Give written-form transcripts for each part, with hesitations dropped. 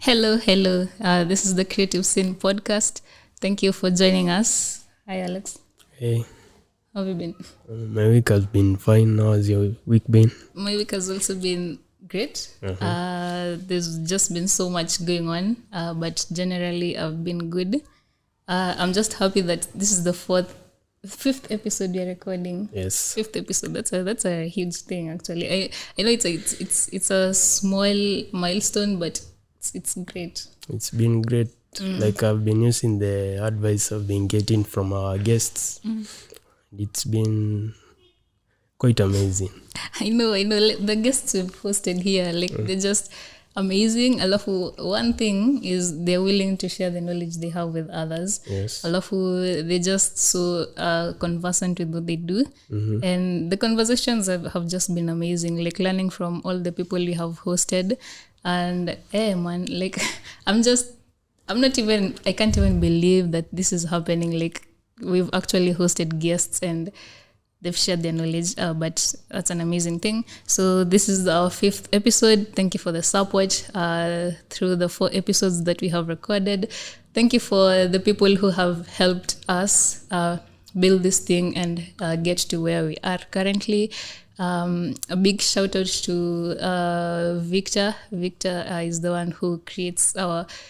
Hello. This is the Creative Scene podcast. Thank you for joining us. Hi, Alex. Hey, How have you been? my week has been fine. How has your week been? My week has also been great. There's just been so much going on, but generally I've been good. I'm just happy that this is the fifth episode we are recording. Yes. Fifth episode. That's a huge thing, actually. I know it's a small milestone, but it's great. It's been great. Like I've been using the advice I've been getting from our guests. It's been quite amazing. I know. The guests we've hosted here, they're just amazing. Alafu, one thing is they're willing to share the knowledge they have with others. Yes. Alafu, they're just so conversant with what they do. And the conversations have just been amazing, like learning from all the people we have hosted. And man, like I can't even believe that this is happening. Like we've actually hosted guests and they've shared their knowledge, but that's an amazing thing. So this is our fifth episode. Thank you for the support through the 4 episodes that we have recorded. Thank you for the people who have helped us build this thing and get to where we are currently. A big shout out to Victor. Victor is the one who creates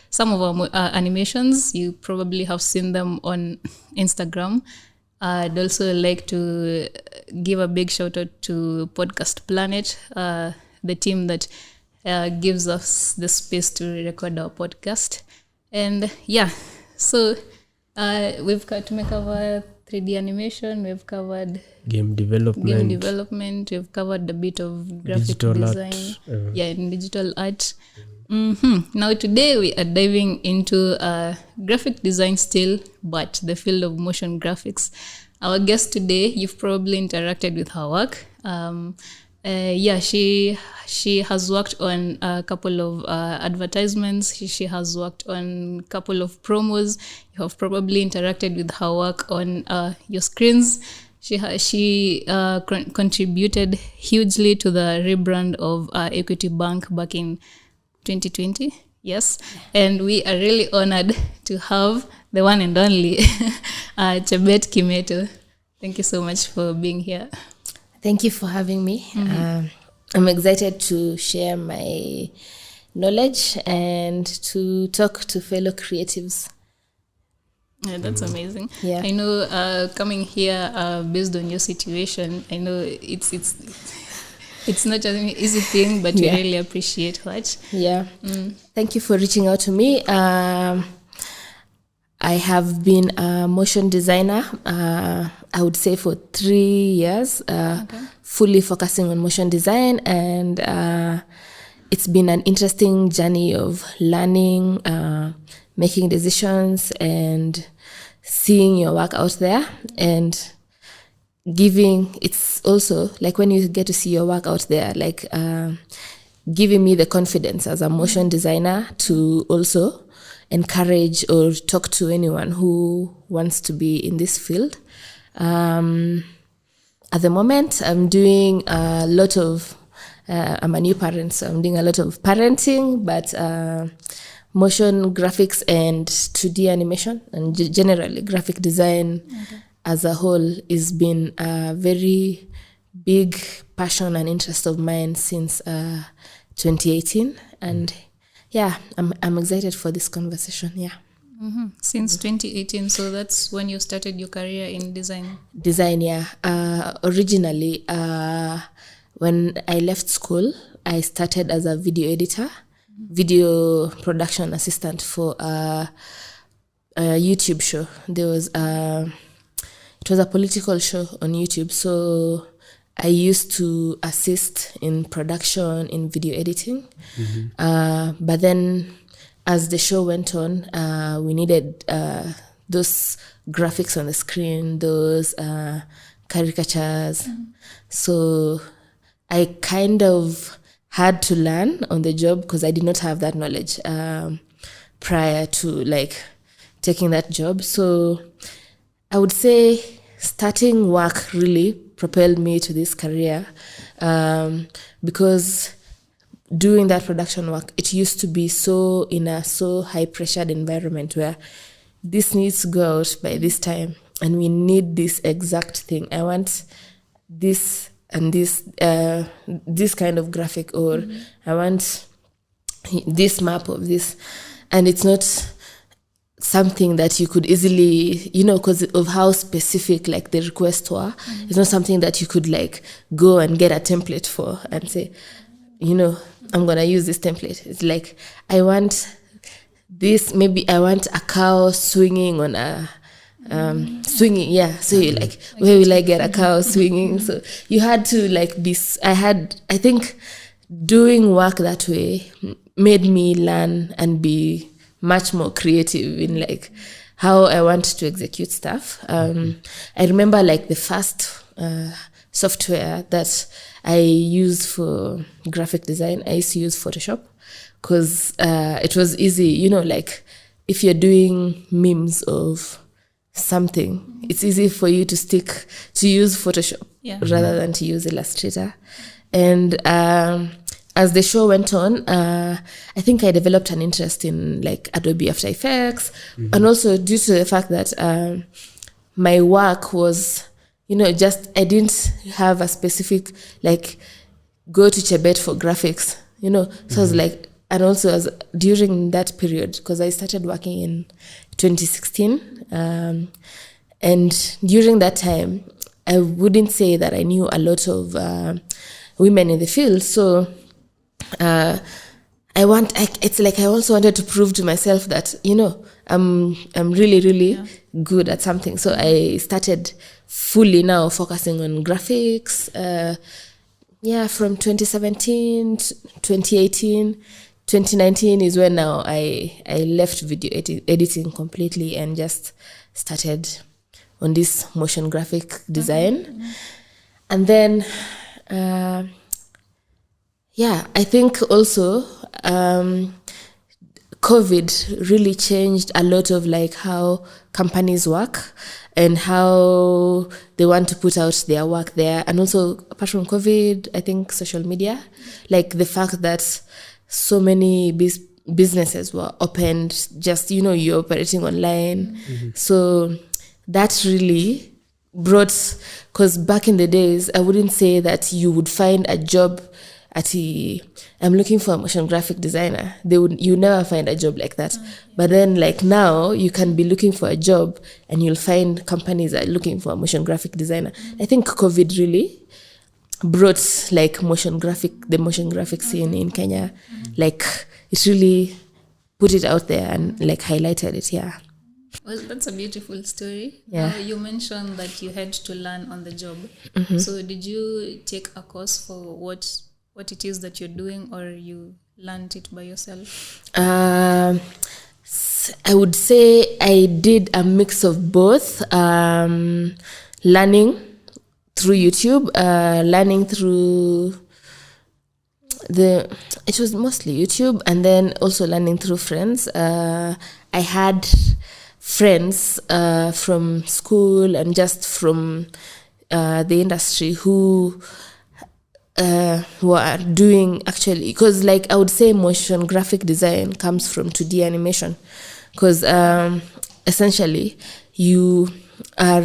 some of our animations. You probably have seen them on Instagram. I'd also like to give a big shout out to Podcast Planet, the team that gives us the space to record our podcast. And so we've got to make our 3D animation, we've covered Game development, we've covered a bit of graphic digital design, art. and digital art. Now today we are diving into graphic design still, but the field of motion graphics. Our guest today, you've probably interacted with her work. She has worked on a couple of advertisements. She has worked on a couple of promos. You have probably interacted with her work on your screens. She contributed hugely to the rebrand of Equity Bank back in 2020. Yes, and we are really honored to have the one and only Chebet Kimetto. Thank you so much for being here. Thank you for having me. I'm excited to share my knowledge and to talk to fellow creatives. Yeah, that's amazing. Yeah. I know coming here based on your situation, I know it's not an easy thing, but we really appreciate that. Yeah. Thank you for reaching out to me. I have been a motion designer, I would say for 3 years, fully focusing on motion design. And it's been an interesting journey of learning, making decisions, and seeing your work out there. And it's also like when you get to see your work out there, like giving me the confidence as a motion designer to also encourage or talk to anyone who wants to be in this field. At the moment, I'm doing a lot of, I'm a new parent, so I'm doing a lot of parenting, but motion graphics and 2D animation and generally graphic design as a whole has been a very big passion and interest of mine since 2018. And I'm excited for this conversation. Since 2018, so that's when you started your career in design. Originally, when I left school, I started as a video editor, video production assistant for a YouTube show. It was a political show on YouTube, so I used to assist in production, in video editing. But then as the show went on, we needed those graphics on the screen, those caricatures. So I kind of had to learn on the job because I did not have that knowledge prior to taking that job. So I would say starting work really propelled me to this career because doing that production work, it used to be so in a so high pressured environment where this needs to go out by this time and we need this exact thing. I want this and this kind of graphic, or I want this map of this. And it's not something that you could easily, because of how specific like the requests were, it's not something that you could like go and get a template for and say, I'm going to use this template. It's like, I want this, maybe I want a cow swinging on a, swinging, yeah. So you're like, where will I get a cow swinging? So you had to like I think doing work that way made me learn and be much more creative in like how I want to execute stuff. I remember like the first software that I used for graphic design, I used to use Photoshop because it was easy, like if you're doing memes of something, it's easy for you to use Photoshop rather than to use Illustrator. And as the show went on, I think I developed an interest in like Adobe After Effects, and also due to the fact that my work was, just I didn't have a specific like go to Chebet for graphics, So I was like, and also as during that period, because I started working in 2016, and during that time, I wouldn't say that I knew a lot of women in the field, so. It's like I also wanted to prove to myself that I'm really really good at something. So I started fully now focusing on graphics. From 2017 to 2018, 2019 is when now I left video editing completely and just started on this motion graphic design. And then I think also COVID really changed a lot of like how companies work and how they want to put out their work there. And also apart from COVID, I think social media, like the fact that so many businesses were opened, just, you're operating online. So that really brought, because back in the days, I wouldn't say that you would find a job I'm looking for a motion graphic designer. You never find a job like that. But then like now you can be looking for a job and you'll find companies that are looking for a motion graphic designer. I think COVID really brought like the motion graphic scene in Kenya. Like it really put it out there and like highlighted it. Yeah. Well, that's a beautiful story. Yeah. You mentioned that you had to learn on the job. So did you take a course for what it is that you're doing, or you learned it by yourself? I would say I did a mix of both. Learning through YouTube, learning through it was mostly YouTube, and then also learning through friends. I had friends from school and just from the industry who are doing actually, because like I would say motion graphic design comes from 2D animation, because essentially you are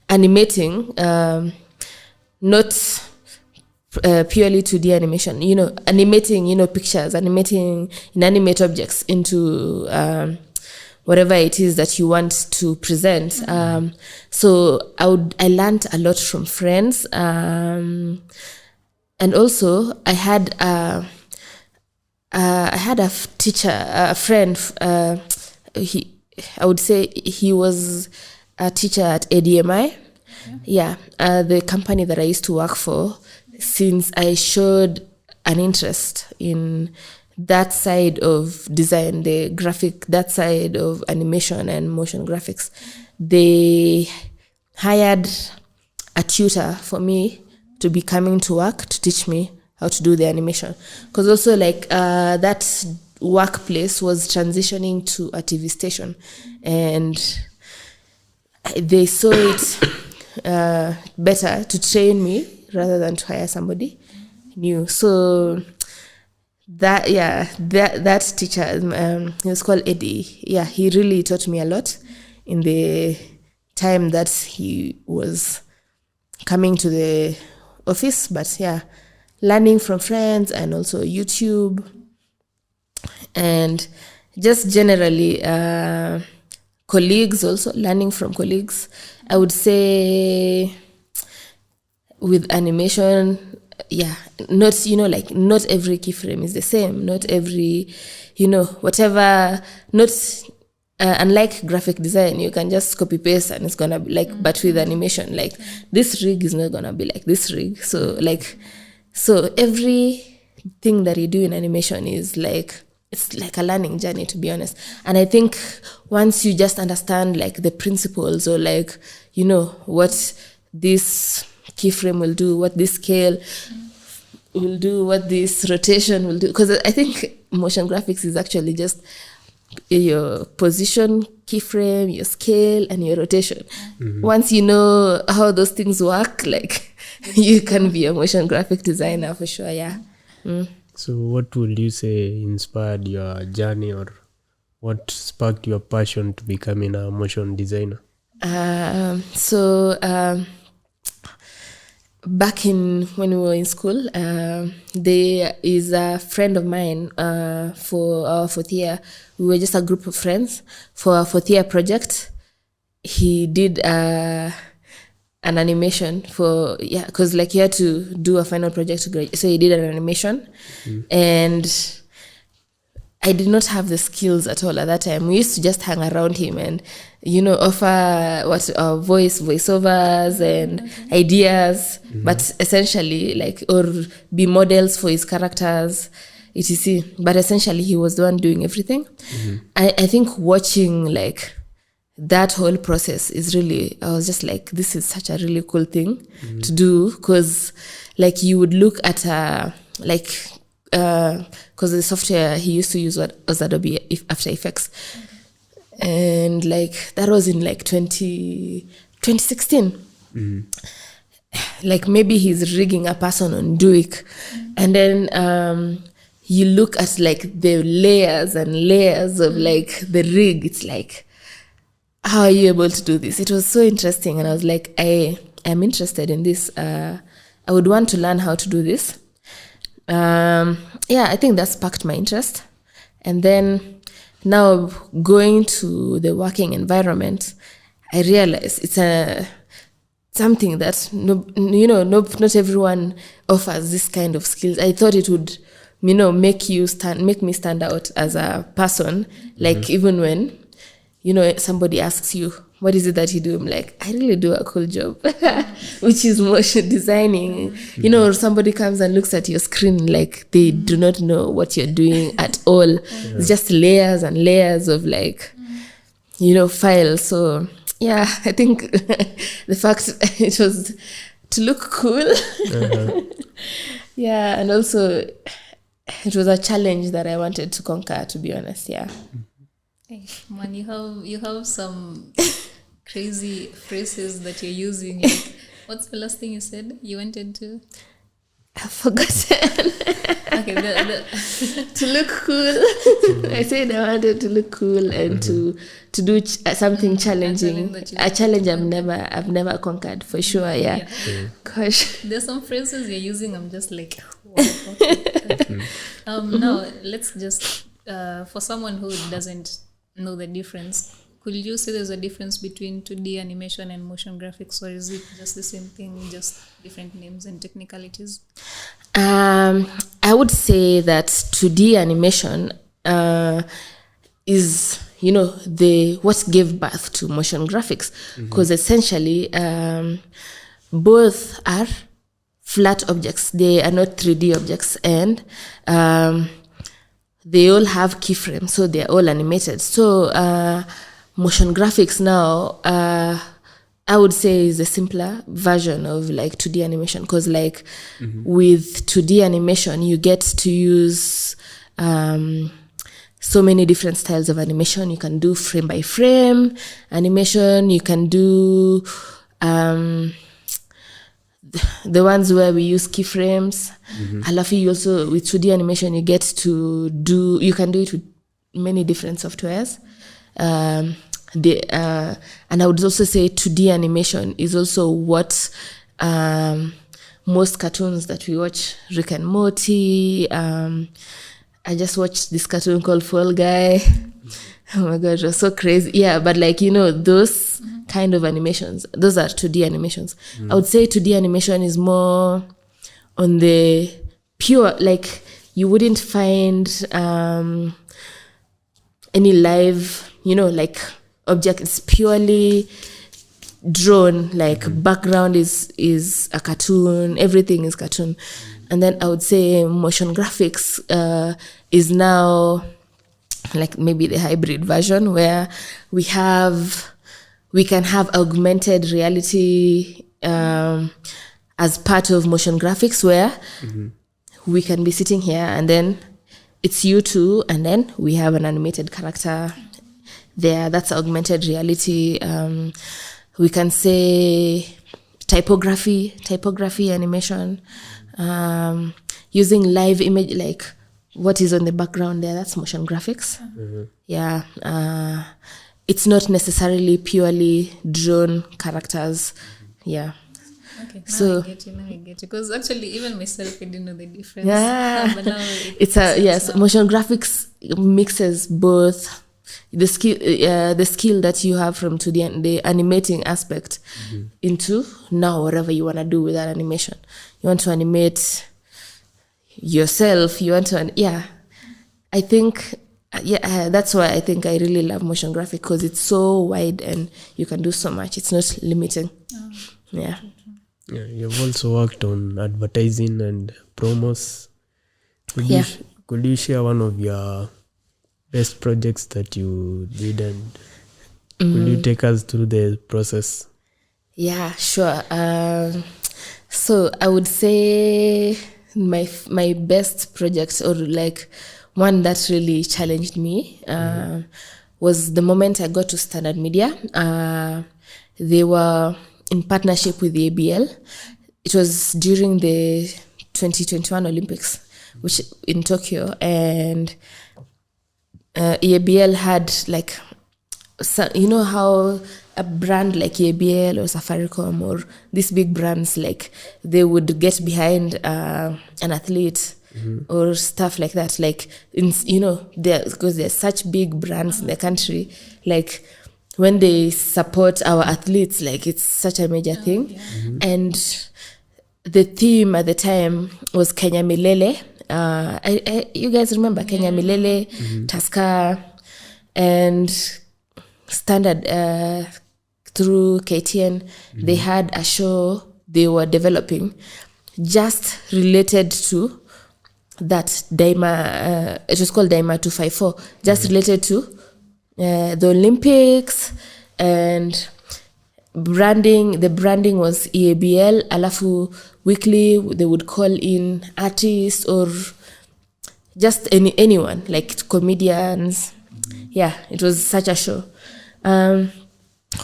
animating not purely 2D animation, animating pictures, animating inanimate objects into whatever it is that you want to present. So I learned a lot from friends, and also I had a teacher, a friend. I would say he was a teacher at ADMI. Yeah, the company that I used to work for. Since I showed an interest in that side of design, that side of animation and motion graphics, they hired a tutor for me to be coming to work to teach me how to do the animation. Because also like that workplace was transitioning to a TV station, and they saw it better to train me rather than to hire somebody new. So that teacher, he was called Eddie. Yeah, he really taught me a lot in the time that he was coming to the office. But yeah, learning from friends and also YouTube, and just generally colleagues, also learning from colleagues. I would say with animation, not not every keyframe is the same, not every whatever, not unlike graphic design, you can just copy paste and it's gonna be like, but with animation, like this rig is not gonna be like this rig. So everything that you do in animation is like, it's like a learning journey, to be honest. And I think once you just understand like the principles, or like what this keyframe will do, what this scale will do, what this rotation will do, because I think motion graphics is actually just your position keyframe, your scale, and your rotation. Once you know how those things work, like you can be a motion graphic designer for sure. So what would you say inspired your journey, or what sparked your passion to becoming a motion designer? Back when we were in school, there is a friend of mine for our fourth year. We were just a group of friends for our fourth year project. He did an animation because like he had to do a final project to graduate. So he did an animation, and I did not have the skills at all at that time. We used to just hang around him and, offer voiceovers and ideas, but essentially or be models for his characters, etc. But essentially he was the one doing everything. I think watching like that whole process is really, I was just like, this is such a really cool thing to do, because like you would look at because the software he used to use was Adobe After Effects, and like that was in like 2016. Like maybe he's rigging a person on Duik, and then you look at like the layers and layers of like the rig. It's like, how are you able to do this? It was so interesting, and I was like, I am interested in this. I would want to learn how to do this. I think that sparked my interest. And then now going to the working environment, I realized it's something that not everyone offers this kind of skills. I thought it would make me stand out as a person, like even when somebody asks you, what is it that you do? I'm like, I really do a cool job, which is motion designing. Or somebody comes and looks at your screen like they do not know what you're doing at all. It's just layers and layers of files. So yeah, I think the fact it was to look cool. Yeah, and also it was a challenge that I wanted to conquer, to be honest. Yeah. Hey, man, you have some crazy phrases that you're using. Like, what's the last thing you said you wanted to? I've forgotten. Okay, to look cool. I said I wanted to look cool and to do something challenging. A challenge I've never conquered, for sure. Yeah. Gosh. There's some phrases you're using. I'm just like, wow. Okay. Now let's just for someone who doesn't know the difference, could you say there's a difference between 2D animation and motion graphics, or is it just the same thing, just different names and technicalities? I would say that 2D animation is what gave birth to motion graphics, because essentially both are flat objects. They are not 3D objects, and they all have keyframes, so they're all animated. So motion graphics now, I would say, is a simpler version of like 2D animation, because with 2D animation you get to use so many different styles of animation. You can do frame by frame animation, you can do the ones where we use keyframes. Alafu you also, with 2D animation, you can do it with many different softwares. And I would also say 2D animation is also what most cartoons that we watch, Rick and Morty. I just watched this cartoon called Fall Guy. Oh my god, it was so crazy. Yeah, but those kind of animations, those are 2D animations. I would say 2D animation is more on the pure, you wouldn't find any live, object. It's purely drawn, background is a cartoon, everything is cartoon. And then I would say motion graphics is now maybe the hybrid version, where we can have augmented reality as part of motion graphics, where we can be sitting here and then it's you two, and then we have an animated character there. That's augmented reality. We can say typography animation, using live image, what is on the background there, that's motion graphics. Yeah. It's not necessarily purely drawn characters. Yeah. Okay, now So I get you. Because actually, even myself, I didn't know the difference. Yeah. But now Yes, motion graphics mixes both the skill that you have from 2D and the animating aspect into now whatever you want to do with that animation. You want to animate yourself, I think that's why I think I really love motion graphic, because it's so wide and you can do so much. It's not limiting. Yeah, you've also worked on advertising and promos. Could you share one of your best projects that you did, and could you take us through the process? Yeah, sure. So I would say my best project, or one that really challenged me, was the moment I got to Standard Media. They were in partnership with the ABL. It was during the 2021 Olympics, which in Tokyo, and ABL had how a brand like ABL or Safaricom or these big brands, they would get behind an athlete or stuff like that, because they're such big brands in the country, when they support our athletes, it's such a major thing. And the theme at the time was Kenya Milele. You guys remember Kenya Milele, Tusker, and Standard through KTN. They had a show they were developing just related to that Daima. It was called Daima 254, just related to the Olympics and branding. The branding was EABL. Alafu weekly they would call in artists or just anyone, comedians. Yeah, it was such a show.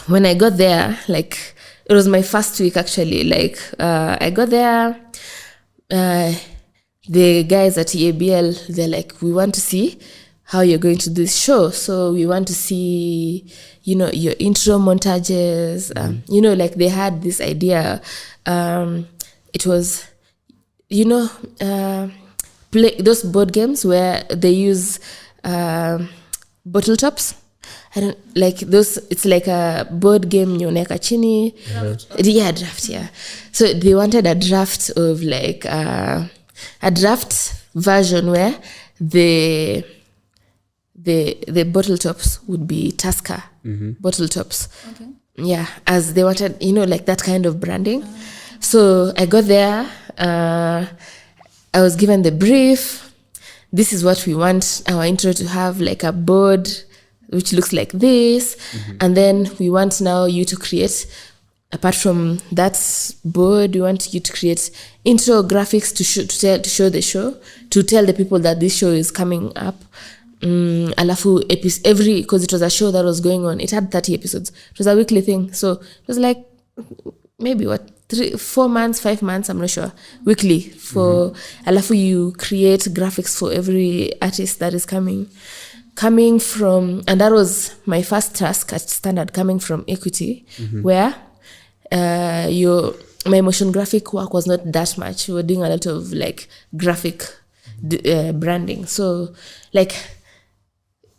When I got there, it was my first week actually. I got there, the guys at EABL, they're we want to see how you're going to do this show. So we want to see, your intro montages. They had this idea. It was, play those board games where they use bottle tops. I don't those. It's a board game. Unaweka chini. Draft. Yeah. So they wanted a draft of a draft version where the bottle tops would be Tusker bottle tops. Okay. Yeah, as they wanted, that kind of branding. So I got there. I was given the brief. This is what we want our intro to have, a board which looks like this. And then we want now you to create, apart from that board, we want you to create intro graphics to show the show, to tell the people that this show is coming up. Alafu because it was a show that was going on, it had 30 episodes. It was a weekly thing. So it was maybe 4 months, 5 months, I'm not sure, weekly for alafu you create graphics for every artist that is coming from, and that was my first task at Standard, coming from Equity, where my motion graphic work was not that much. We were doing a lot of like graphic branding, so like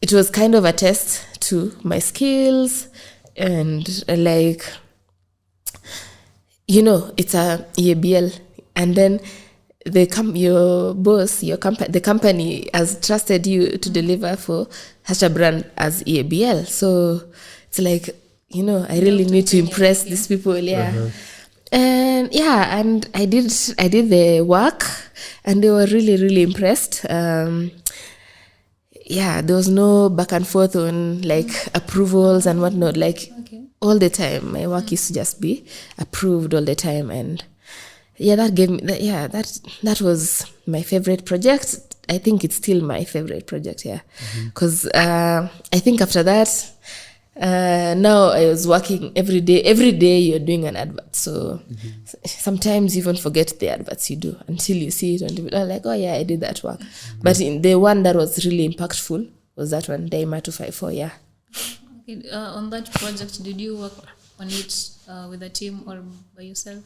it was kind of a test to my skills, and like, you know, it's a EABL, and then your boss, the company has trusted you to deliver for such a brand as EABL. So it's like, you know, I really need to impress these people, and and I did the work, and they were really, really impressed. There was no back and forth on like approvals and whatnot. Like all the time, my work used to just be approved all the time, and that gave me that was my favorite project. I think it's still my favorite project, because I think after that, now I was working every day you're doing an advert, so sometimes you even forget the adverts you do until you see it on TV. Like, oh yeah, I did that work. But in the one that was really impactful was that one, Daima 254. On that project, did you work on it with a team or by yourself?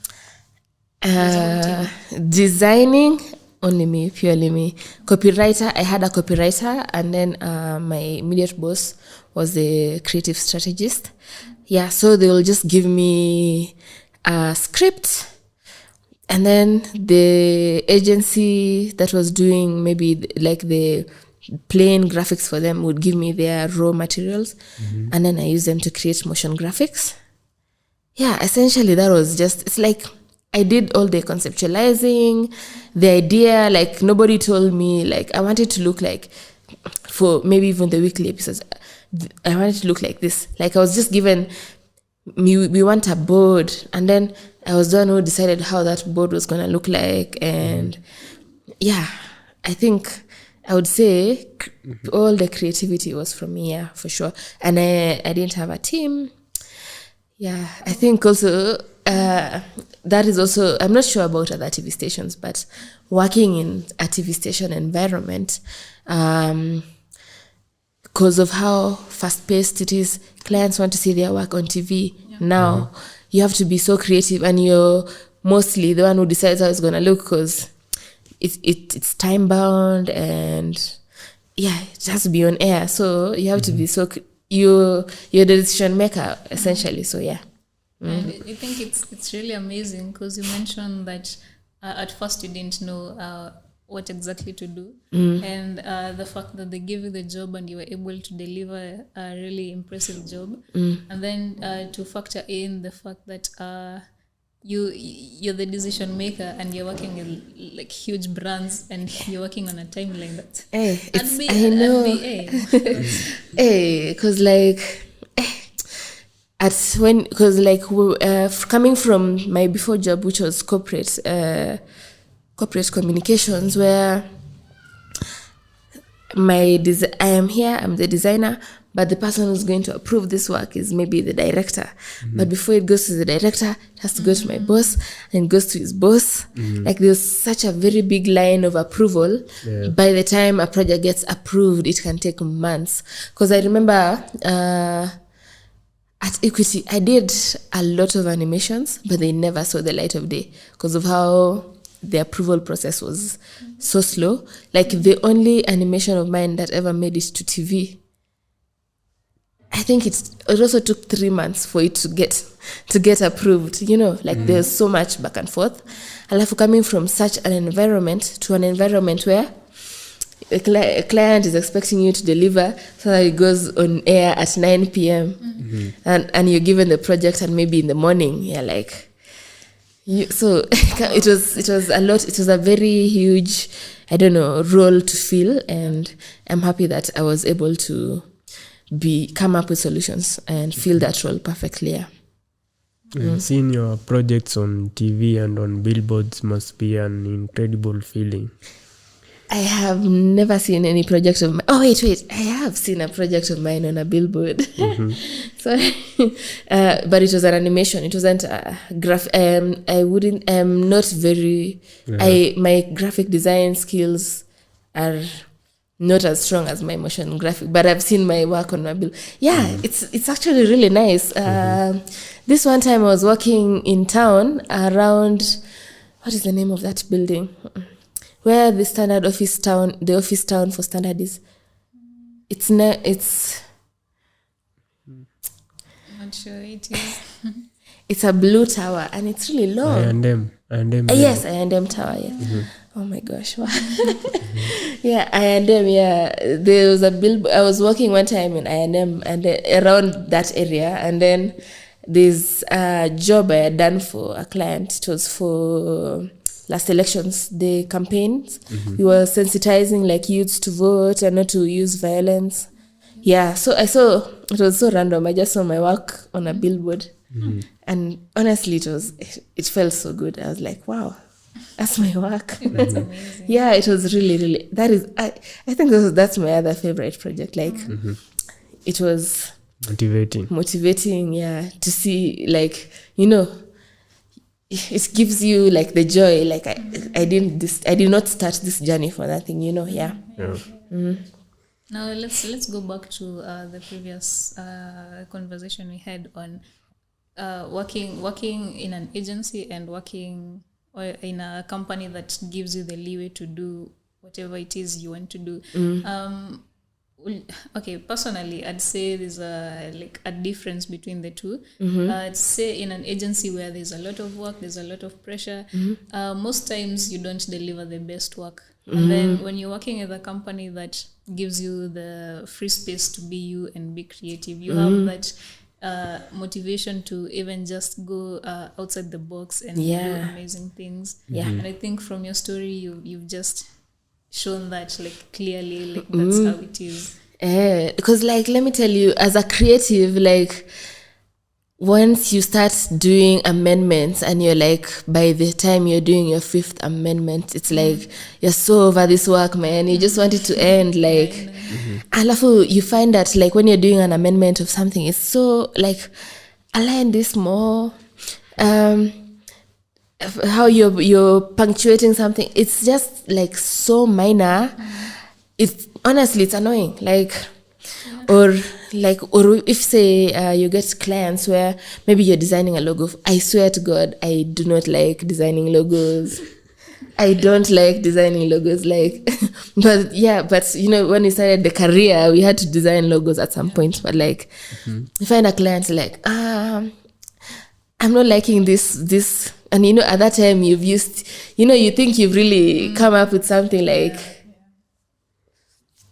Designing, only me, purely me. Copywriter, I had a copywriter, and then my immediate boss was the creative strategist. So they will just give me a script, and then the agency that was doing maybe like the plain graphics for them would give me their raw materials, and then I use them to create motion graphics. Essentially that was just, it's like I did all the conceptualizing, the idea. Like nobody told me like I wanted to look like, for maybe even the weekly episodes, I wanted to look like this. Like I was just given, we want a board, and then I was the one who decided how that board was gonna look like. And I think I would say all the creativity was from me, for sure. And I didn't have a team. I think also that is also, I'm not sure about other TV stations, but working in a TV station environment, because of how fast-paced it is, clients want to see their work on TV. Now, you have to be so creative, and you're mostly the one who decides how it's going to look, because it's time-bound, and it has to be on air. So you have to be so... You're the decision maker, essentially. So, And I think it's really amazing, because you mentioned that at first you didn't know what exactly to do, and the fact that they gave you the job and you were able to deliver a really impressive job, and then to factor in the fact that you're the decision maker and you're working with like huge brands, and you're working on a timeline that because like coming from my before job, which was corporate communications, where I am here, I'm the designer, but the person who's going to approve this work is maybe the director. But before it goes to the director, it has to go to my boss, and it goes to his boss. Like there's such a very big line of approval. By the time a project gets approved, it can take months. Because I remember at Equity, I did a lot of animations, but they never saw the light of day because of how the approval process was so slow. Like the only animation of mine that ever made it to TV, I think it also took 3 months for it to get approved. You know, like there's so much back and forth. Alafu coming from such an environment to an environment where a client is expecting you to deliver, so that it goes on air at 9 p.m. And you're given the project, and maybe in the morning you're like, so it was a lot. It was a very huge, role to fill, and I'm happy that I was able to come up with solutions and fill that role perfectly. Seeing your projects on TV and on billboards must be an incredible feeling. I have never seen any project of mine. Oh, wait. I have seen a project of mine on a billboard. Sorry. But it was an animation. It wasn't a I'm not very... my graphic design skills are not as strong as my motion graphic, but I've seen my work on my bill. Yeah, it's actually really nice. This one time I was working in town around... What is the name of that building? Where the office town for standard is. It's I'm not sure it is. It's a blue tower and it's really long. I&M. Yes, I&M tower, yeah. Oh my gosh. Wow. Yeah, I&M, yeah. There was a billboard. I was working one time in I&M and around that area, and then there's a job I had done for a client. It was for last elections, the campaigns. We were sensitizing like youths to vote and not to use violence. Yeah, so I saw, it was so random. I just saw my work on a billboard. And honestly, it felt so good. I was like, wow, that's my work. That's amazing. Yeah, it was really, really, that is, I think that's my other favorite project. Like, it was motivating, yeah, to see, like, it gives you like the joy. Like I did not start this journey for nothing, yeah. Now let's go back to the previous conversation we had on working in an agency and working or in a company that gives you the leeway to do whatever it is you want to do. Okay, personally, I'd say there's a difference between the two. I'd say in an agency where there's a lot of work, there's a lot of pressure, most times you don't deliver the best work. And then when you're working at a company that gives you the free space to be you and be creative, you have that motivation to even just go outside the box and do amazing things. And I think from your story, you've just shown that like clearly, like that's how it is. Because like, let me tell you, as a creative, like once you start doing amendments and you're like, by the time you're doing your 5th amendment, it's like you're so over this work, man, you just want it to end. Like, alafu, you find that like when you're doing an amendment of something, it's so like, align this more, how you're punctuating something, it's just like so minor. It's honestly, it's annoying. Like, or if say you get clients where maybe you're designing a logo. I swear to God, I do not like designing logos. I don't like designing logos. Like, but when we started the career, we had to design logos at some point. But like, you find a client like, I'm not liking this. And at that time you've used, you think you've really come up with something like,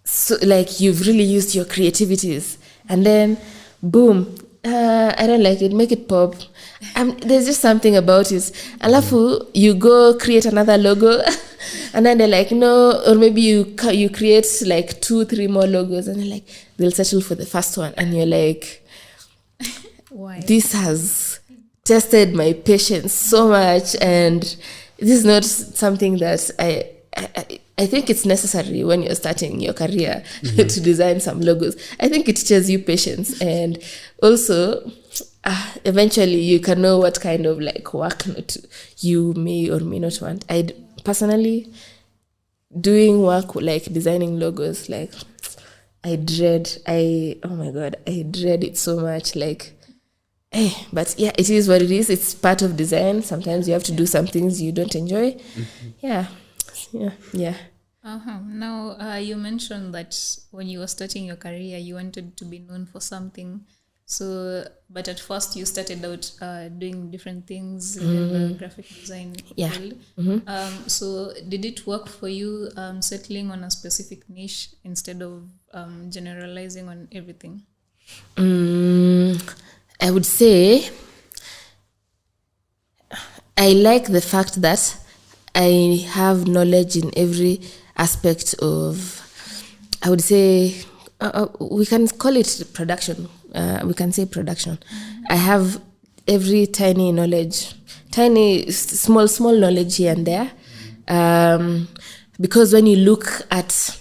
so like you've really used your creativities, and then boom, I don't like it, make it pop. There's just something about it. Alafu, you go create another logo, and then they're like, no, or maybe you create like 2-3 more logos, and they're like, they'll settle for the first one, and you're like, why? This has tested my patience so much, and this is not something that I think it's necessary when you're starting your career to design some logos. I think it teaches you patience, and also eventually you can know what kind of like work you may or may not want. I personally, doing work like designing logos, like I dread it so much. Like, but yeah, it is what it is. It's part of design. Sometimes you have to do some things you don't enjoy. Yeah. Now, you mentioned that when you were starting your career, you wanted to be known for something. So, but at first you started out doing different things in the graphic design field. So, did it work for you settling on a specific niche instead of generalizing on everything? I would say I like the fact that I have knowledge in every aspect of, I would say, we can call it production. We can say production. I have every tiny knowledge, small knowledge here and there. because when you look at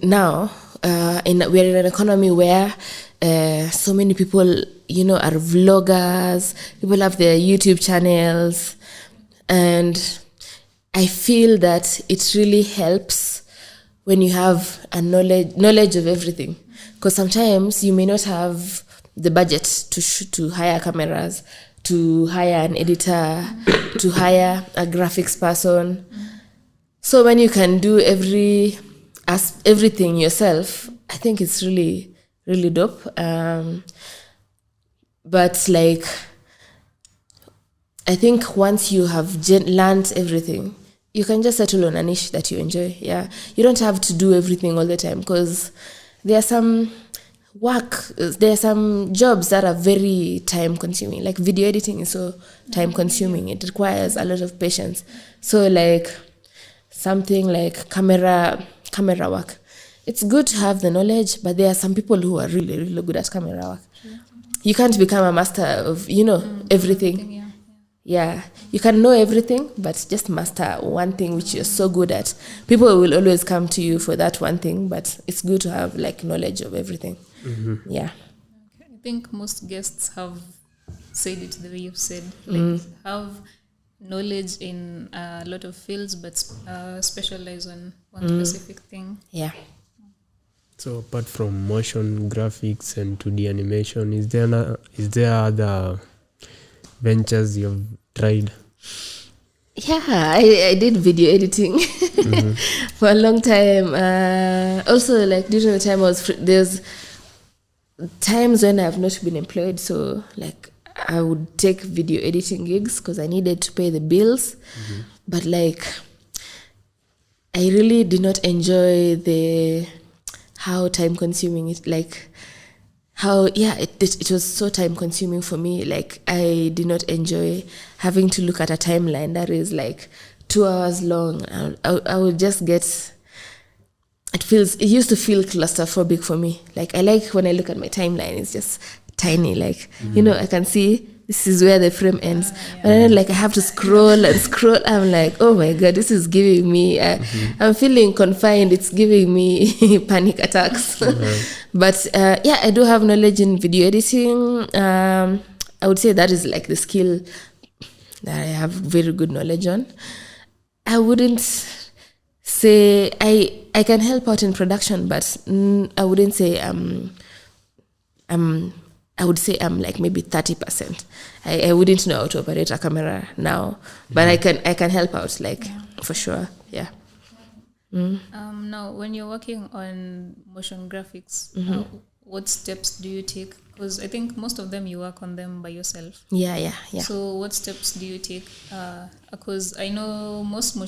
now, we're in an economy where so many people, are vloggers, people have their YouTube channels, and I feel that it really helps when you have a knowledge of everything, because sometimes you may not have the budget to hire cameras, to hire an editor, to hire a graphics person. So when you can do everything yourself, I think it's really, really dope. But like, I think once you have learned everything, you can just settle on a niche that you enjoy. Yeah, you don't have to do everything all the time, because there are some jobs that are very time consuming. Like video editing is so time consuming. It requires a lot of patience. So like something like camera work, it's good to have the knowledge, but there are some people who are really, really good at camera work. You can't become a master of, everything. Yeah, you can know everything, but just master one thing which you're so good at. People will always come to you for that one thing, but it's good to have like knowledge of everything. Yeah. I think most guests have said it the way you've said, like have knowledge in a lot of fields, but specialize on one specific thing. Yeah. So apart from motion graphics and 2D animation, is there other ventures you've tried? Yeah, I did video editing for a long time. Also, like during the time there's times when I've not been employed, so like I would take video editing gigs because I needed to pay the bills. But like, I really did not enjoy how time consuming it, like how, it was so time consuming for me. Like I did not enjoy having to look at a timeline that is like 2 hours long. I would just get, it used to feel claustrophobic for me. Like I like when I look at my timeline, it's just tiny, like, I can see this is where the frame ends. But then like I have to scroll and scroll. I'm like, oh my God, this is giving me, I'm feeling confined. It's giving me panic attacks. But I do have knowledge in video editing. I would say that is like the skill that I have very good knowledge on. I wouldn't say, I can help out in production, but I wouldn't say I would say I'm like maybe 30%. I wouldn't know how to operate a camera now, but I can help out, like for sure. Yeah. Now, when you're working on motion graphics, what steps do you take? Because I think most of them you work on them by yourself. Yeah. So what steps do you take? Because I know most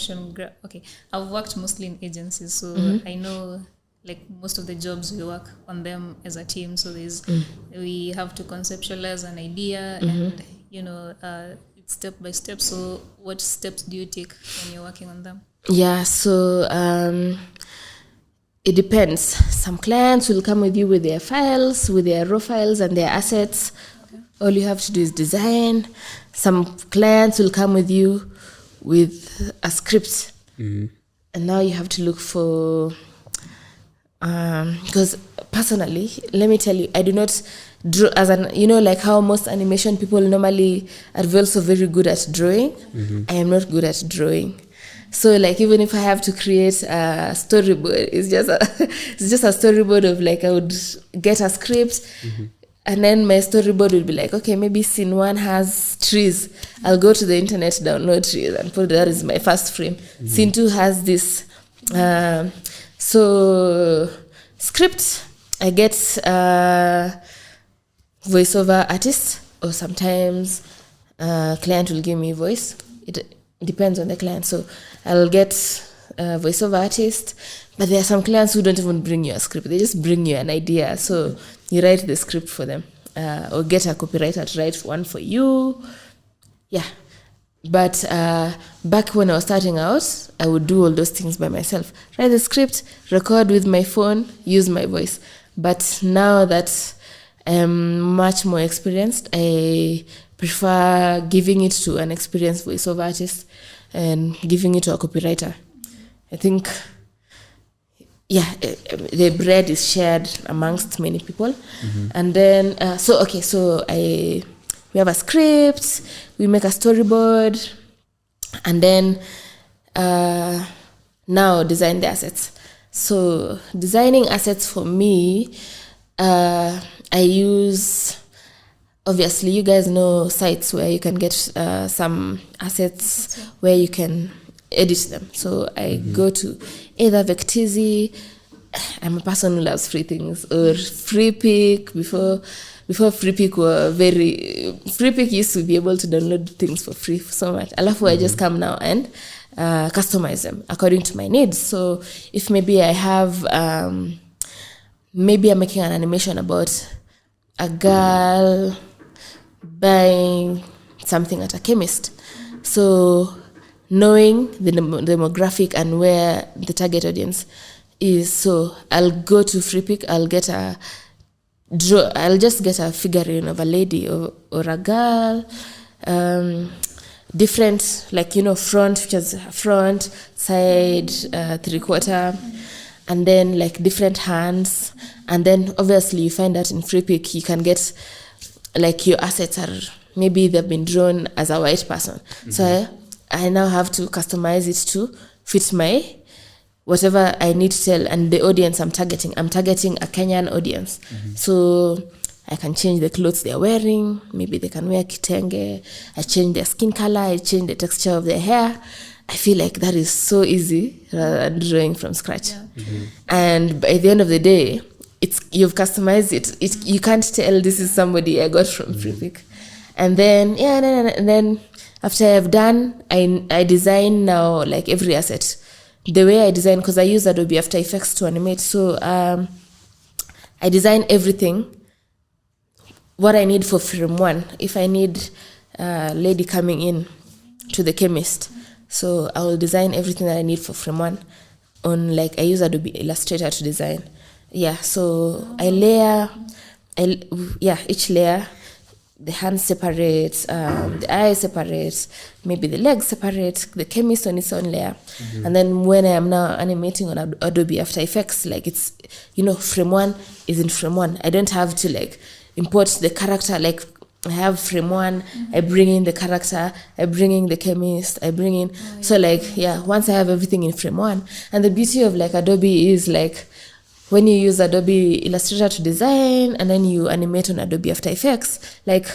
I've worked mostly in agencies, so I know like most of the jobs we work on them as a team. So we have to conceptualize an idea and it's step by step. So what steps do you take when you're working on them? Yeah, so it depends. Some clients will come with you with their files, with their raw files and their assets. Okay. All you have to do is design. Some clients will come with you with a script. And now you have to look for, because personally, let me tell you, I do not draw like how most animation people normally are also very good at drawing. I am not good at drawing. So like even if I have to create a storyboard, it's just a storyboard of like I would get a script and then my storyboard will be like, okay, maybe scene 1 has trees. I'll go to the internet, download trees and put that is my first frame. Scene 2 has this. So script, I get voiceover artist, or sometimes client will give me voice. It depends on the client. So I'll get a voiceover artist, but there are some clients who don't even bring you a script. They just bring you an idea. So you write the script for them, or get a copywriter to write one for you. Yeah. But back when I was starting out, I would do all those things by myself. Write the script, record with my phone, use my voice. But now that I'm much more experienced, I prefer giving it to an experienced voiceover artist. and giving it to a copywriter. I think, the bread is shared amongst many people. And then, we have a script, we make a storyboard, and then now design the assets. So designing assets for me, I use, obviously you guys know sites where you can get some assets where you can edit them. So I go to either Vectizi, I'm a person who loves free things, or Freepik. Before Freepik Freepik used to be able to download things for free so much. Alafu I just come now and customize them according to my needs. So if maybe I have, maybe I'm making an animation about a girl buying something at a chemist. So knowing the demographic and where the target audience is, so I'll go to Freepik, I'll just get a figurine of a lady or a girl, different, like, front, which is front, side, 3/4, and then like different hands. And then obviously you find that in Freepik you can get like your assets are, maybe they've been drawn as a white person. So I now have to customize it to fit my whatever I need to tell, and the audience I'm targeting a Kenyan audience. So I can change the clothes they're wearing. Maybe they can wear kitenge. I change their skin color. I change the texture of their hair. I feel like that is so easy rather than drawing from scratch. And by the end of the day, you've customized it. You can't tell this is somebody I got from Freepik. And then and then after I've done, I design now like every asset. The way I design, because I use Adobe After Effects to animate, so I design everything, what I need for frame 1. If I need a lady coming in to the chemist, so I will design everything that I need for frame 1 on, like, I use Adobe Illustrator to design. So I layer, each layer, the hands separate, the eyes separate, maybe the legs separate, the chemist on its own layer. And then when I am now animating on Adobe After Effects, like, it's, frame 1 is in frame 1. I don't have to like import the character. Like, I have frame 1, I bring in the character, I bring in the chemist, I bring in, so like, once I have everything in frame 1. And the beauty of like Adobe is like, when you use Adobe Illustrator to design and then you animate on Adobe After Effects, like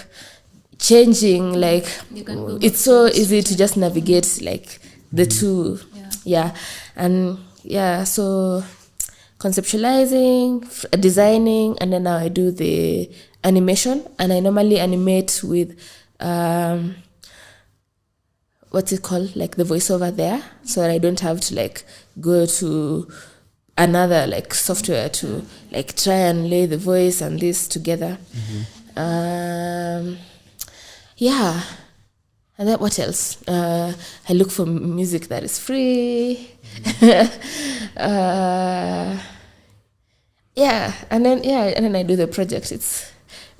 changing, like it's so easy to just navigate like the two. And so conceptualizing, designing, and then now I do the animation. And I normally animate with what's it called, like the voiceover there, so that I don't have to like go to another like software to like try and lay the voice and this together. And then what else? I look for music that is free. And then I do the project.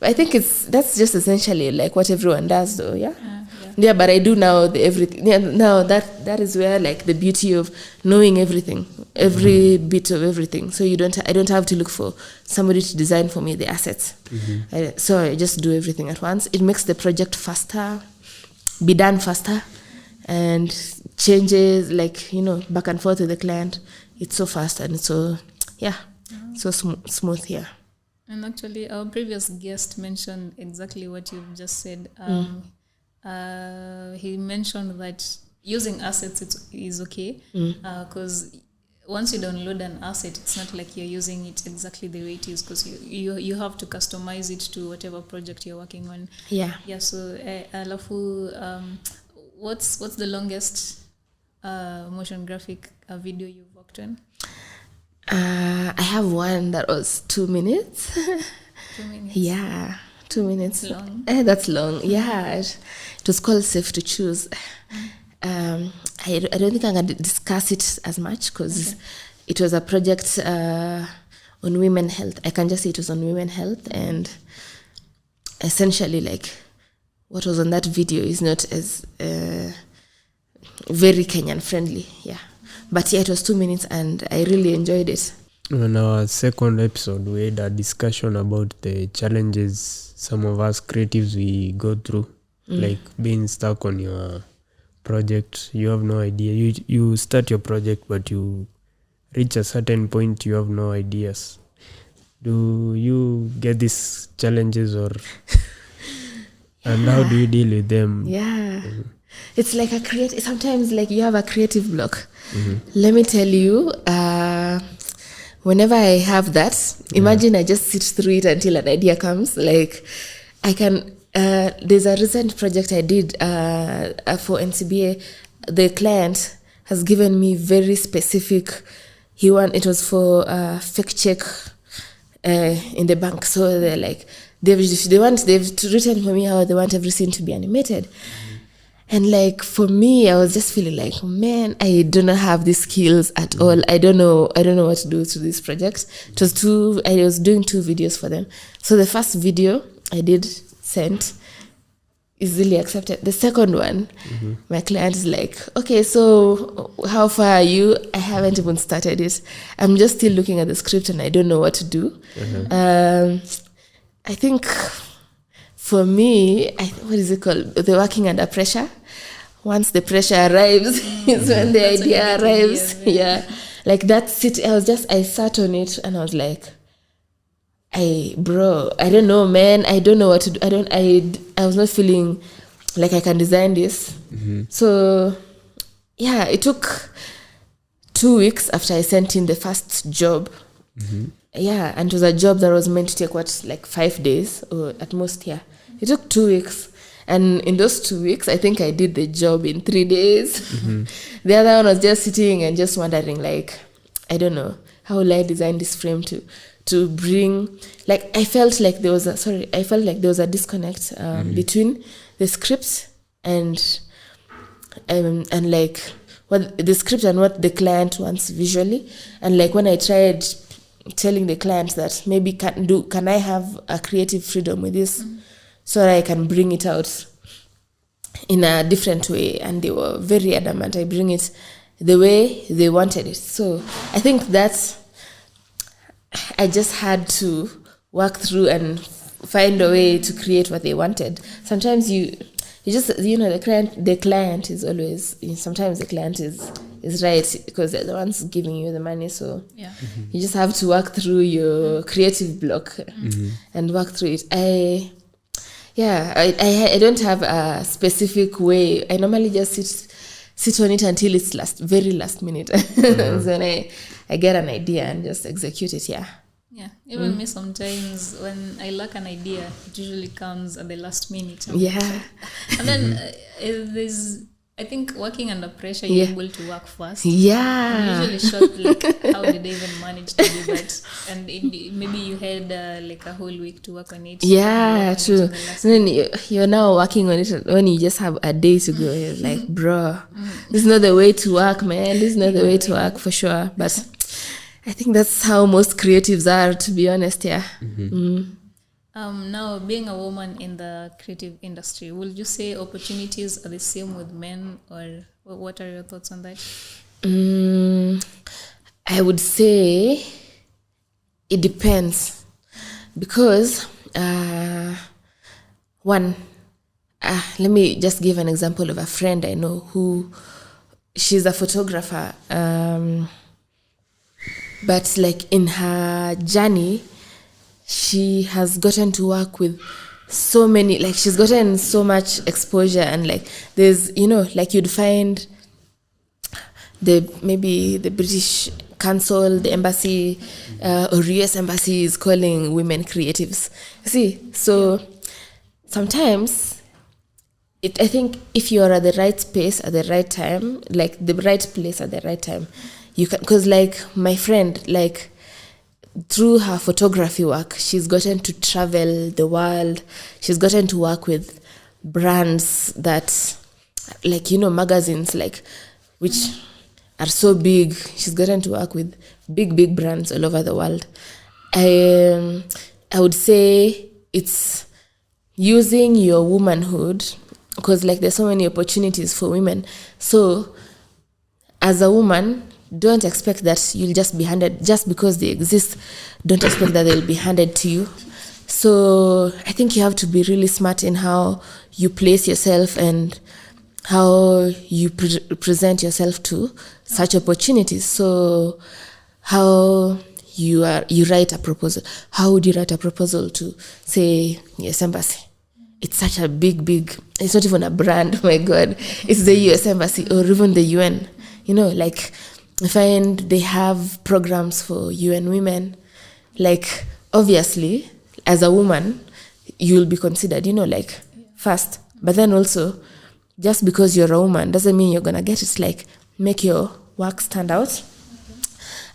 I think that's just essentially like what everyone does, though. But I do now everything. Now that is where like the beauty of knowing everything, every bit of everything. So I don't have to look for somebody to design for me the assets. So I just do everything at once. It makes the project be done faster, and changes like back and forth with the client. It's so fast and it's so so smooth here. And actually, our previous guest mentioned exactly what you've just said. He mentioned that using assets is okay, because once you download an asset, it's not like you're using it exactly the way it is, because you have to customize it to whatever project you're working on. So alafu, what's the longest motion graphic video you've worked on? I have one that was 2 minutes. 2 minutes? 2 minutes. That's long. That's long. It was called Safe to Choose. I don't think I'm going to discuss it as much, because it was a project on women health. I can just say it was on women health, and essentially like what was on that video is not as very Kenyan friendly. Yeah. But yeah, it was 2 minutes and I really enjoyed it. On our second episode, we had a discussion about the challenges some of us creatives we go through, like being stuck on your project. You have no idea. You start your project, but you reach a certain point, you have no ideas. Do you get these challenges, or and how do you deal with them? Yeah. It's like sometimes like you have a creative block. Let me tell you, whenever I have that, imagine I just sit through it until an idea comes. Like I can, there's a recent project I did for NCBA. The client has given me very specific, it was for fake check in the bank. So they're like, they've written for me how they want everything to be animated. And like for me, I was just feeling like, man, I do not have the skills at all. I don't know what to do to this project. I was doing 2 videos for them. So the first video I did sent, easily accepted. The second one, my client is like, okay, so how far are you? I haven't even started it. I'm just still looking at the script and I don't know what to do. I think for me, what is it called? The working under pressure. Once the pressure arrives, is when the idea arrives. Yeah. Like that's it. I sat on it and I was like, I don't know, man. I don't know what to do. I was not feeling like I can design this. So yeah, it took 2 weeks after I sent in the first job. Yeah, and it was a job that was meant to take 5 days or at most. Yeah, it took 2 weeks. And in those 2 weeks, I think I did the job in 3 days. The other one was just sitting and just wondering, like, I don't know, how will I design this frame to bring, like, I felt like there was a disconnect between the script and like what the script and what the client wants visually. And like when I tried telling the client that maybe can I have a creative freedom with this so that I can bring it out in a different way, and they were very adamant I bring it the way they wanted it. So I think that I just had to work through and find a way to create what they wanted. Sometimes you just, the client is always, sometimes the client is right because they're the ones giving you the money. So you just have to work through your creative block and work through it. I don't have a specific way. I normally just sit on it until it's very last minute. So then I get an idea and just execute it. Yeah, even me sometimes when I lack an idea, it usually comes at the last minute. And then I think working under pressure, you're able to work fast. Yeah. I'm usually shocked, like, how did I even manage to do that? And maybe you had like a whole week to work on it. Yeah, true. And then you're now working on it when you just have a day to go. You're like, bro, this is not the way to work, man. This is not the way to work for sure. But I think that's how most creatives are, to be honest. Yeah. Now, being a woman in the creative industry, would you say opportunities are the same with men, or what are your thoughts on that? I would say it depends, because let me just give an example of a friend I know who, she's a photographer, but like in her journey, she has gotten to work with so many, like she's gotten so much exposure, and like there's, like you'd find maybe the British Council, the embassy, or US embassy is calling women creatives. See, so sometimes I think if you're at the right space at the right time, like the right place at the right time, you can, because like my friend, like, through her photography work, she's gotten to travel the world. She's gotten to work with brands that, like, magazines, like, which are so big. She's gotten to work with big brands all over the world. I would say it's using your womanhood because like there's so many opportunities for women. So as a woman, don't expect that you'll just be handed, just because they exist, don't expect that they'll be handed to you. So I think you have to be really smart in how you place yourself and how you present yourself to such opportunities. So how you write a proposal. How would you write a proposal to, say, US Embassy? It's such a big, it's not even a brand, oh my God. It's the US Embassy or even the UN. You know, like, I find they have programs for UN women. Like, obviously, as a woman, you'll be considered, you know, like, first. But then also, just because you're a woman doesn't mean you're going to get it. Like, make your work stand out.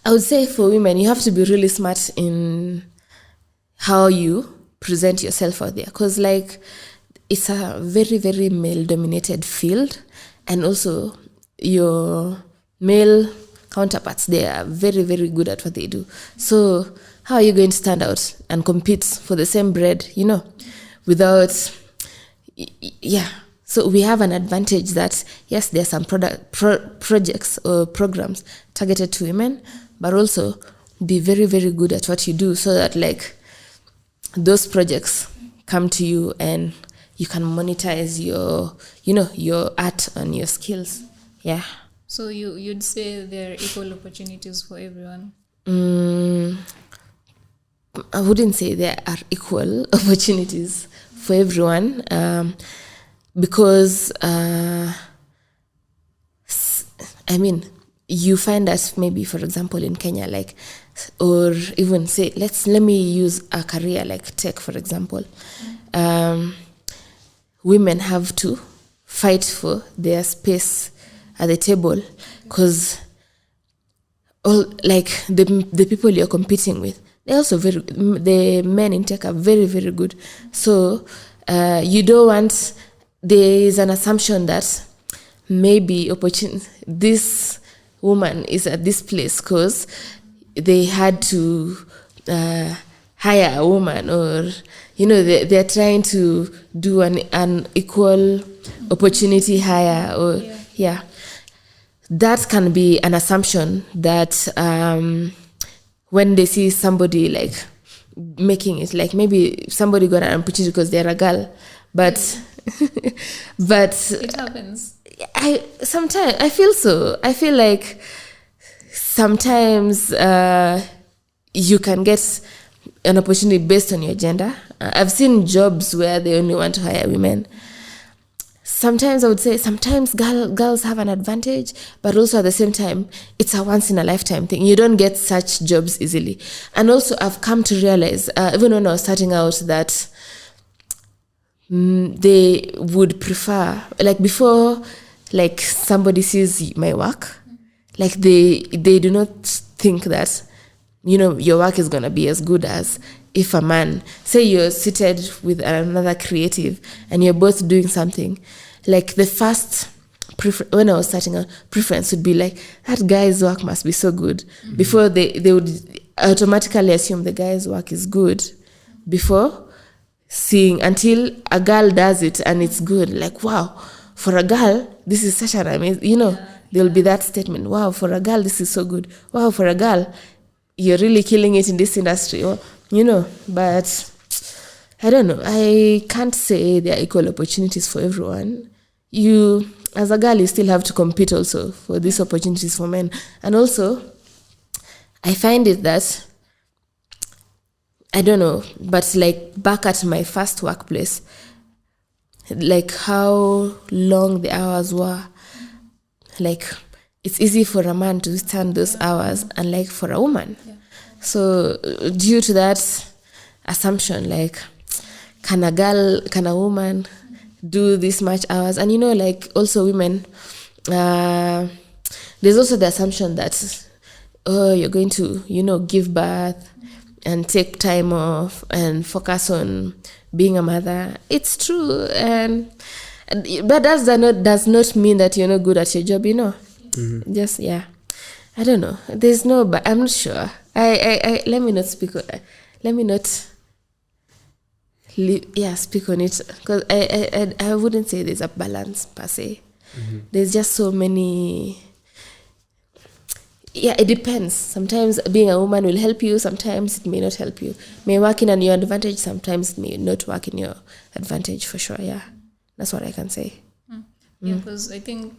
I would say for women, you have to be really smart in how you present yourself out there. Because, like, it's a very, very male-dominated field. And also, your male counterparts, they are very, very good at what they do. So how are you going to stand out and compete for the same bread, you know, without, yeah. So we have an advantage that, yes, there are some projects or programs targeted to women, but also be very, very good at what you do so that, like, those projects come to you and you can monetize your, you know, your art and your skills. Yeah. So you'd say there are equal opportunities for everyone? I wouldn't say there are equal opportunities for everyone, because, I mean, you find that maybe, for example, in Kenya, like, or even say, let me use a career like tech, for example. Women have to fight for their space at the table, because all, like, the people you're competing with, they're also the men in tech are very, very good. So you don't want, there is an assumption that maybe this woman is at this place because they had to hire a woman, or, you know, they're trying to do an equal opportunity hire, or yeah. That can be an assumption that when they see somebody, like, making it, like, maybe somebody got an opportunity because they're a girl, but it happens. Sometimes I feel so. I feel like sometimes you can get an opportunity based on your gender. I've seen jobs where they only want to hire women. Sometimes I would say sometimes girls have an advantage, but also at the same time, it's a once-in-a-lifetime thing. You don't get such jobs easily. And also, I've come to realize, even when I was starting out, that they would prefer, like, before, like, somebody sees my work, like, they do not think that, you know, your work is going to be as good as if a man, say you're seated with another creative and you're both doing something, like, the first when I was starting out, preference would be like, that guy's work must be so good. Mm-hmm. Before they would automatically assume the guy's work is good before seeing, until a girl does it and it's good. Like, wow, for a girl, this is such an amazing, you know, there'll be that statement, wow, for a girl, this is so good. Wow, for a girl, you're really killing it in this industry. Or, you know, but I don't know. I can't say there are equal opportunities for everyone. You, as a girl, you still have to compete also for these opportunities for men. And also, I find it that, I don't know, but, like, back at my first workplace, like, how long the hours were, like, it's easy for a man to stand those hours, and, like, for a woman. Yeah. So due to that assumption, like, can a woman do this much hours? And, you know, like, also women, there's also the assumption that, oh, you're going to, you know, give birth and take time off and focus on being a mother. It's true, but that does not mean that you're not good at your job, you know. Mm-hmm. Just, yeah, I don't know. There's no, but I'm not sure. Let me not speak. Let me not speak on it, because I wouldn't say there's a balance per se. There's just so many. Yeah, it depends. Sometimes being a woman will help you, sometimes it may not help you. May work in your advantage, sometimes it may not work in your advantage, for sure. Yeah, that's what I can say. Yeah, because I think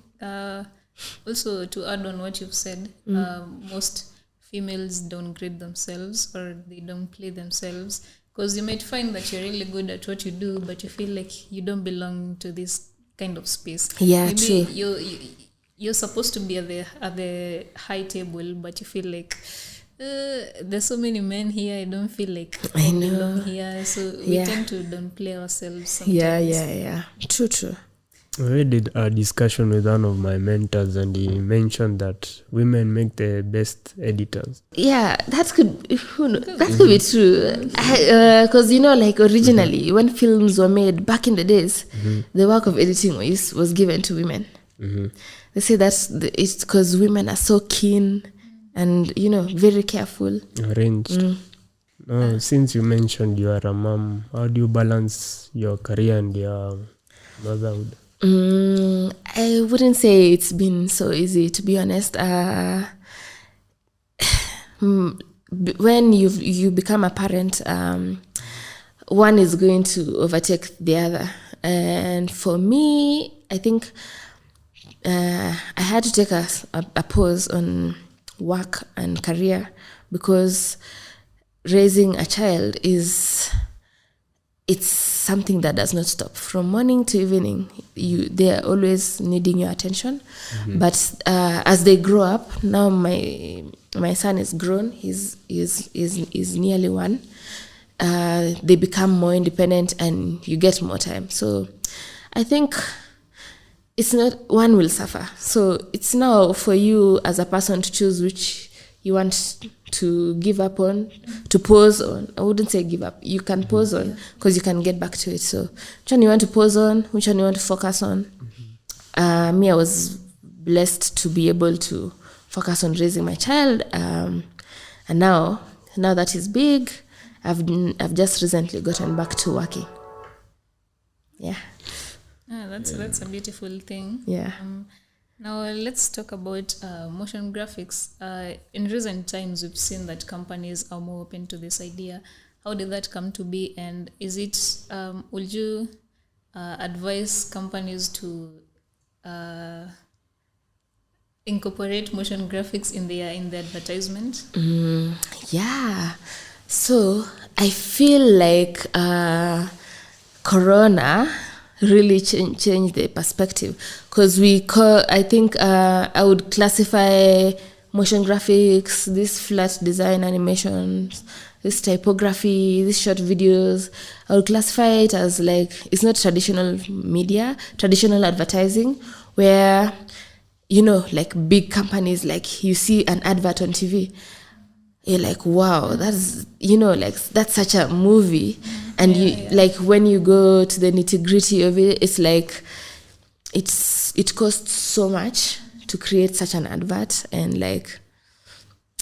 also to add on what you've said, most females don't grade themselves or they don't play themselves, because you might find that you're really good at what you do, but you feel like you don't belong to this kind of space. Yeah, maybe true. you're supposed to be at the high table, but you feel like there's so many men here, I don't feel like I belong here. So we tend to don't play ourselves sometimes. Yeah. True. I did a discussion with one of my mentors, and he mentioned that women make the best editors. Yeah, that could be true. Because like originally, when films were made back in the days, the work of editing was given to women. They say it's because women are so keen and very careful. Arranged. No, since you mentioned you are a mom, how do you balance your career and your motherhood? I wouldn't say it's been so easy, to be honest. When you become a parent, one is going to overtake the other. And for me, I think I had to take a pause on work and career, because raising a child it's something that does not stop. From morning to evening, they are always needing your attention. But as they grow up, now my son is grown. He's nearly 1. They become more independent, and you get more time. So I think it's not one will suffer. So it's now for you as a person to choose which you want to give up on, to pause on. I wouldn't say give up. You can pause on, because you can get back to it. So which one you want to pause on, which one you want to focus on. Me, I was blessed to be able to focus on raising my child. And now that he's big, I've just recently gotten back to working. Yeah. That's a beautiful thing. Yeah. Now let's talk about motion graphics. In recent times, we've seen that companies are more open to this idea. How did that come to be? And is it? Would you advise companies to incorporate motion graphics in their advertisement? Yeah. So I feel like Corona really change the perspective, because I think I would classify motion graphics, this flat design animations, this typography, these short videos, I would classify it as like, it's not traditional media, traditional advertising, where like big companies, like you see an advert on TV, you're like, wow, that's like that's such a movie. And like when you go to the nitty-gritty of it, it's like it costs so much to create such an advert, and like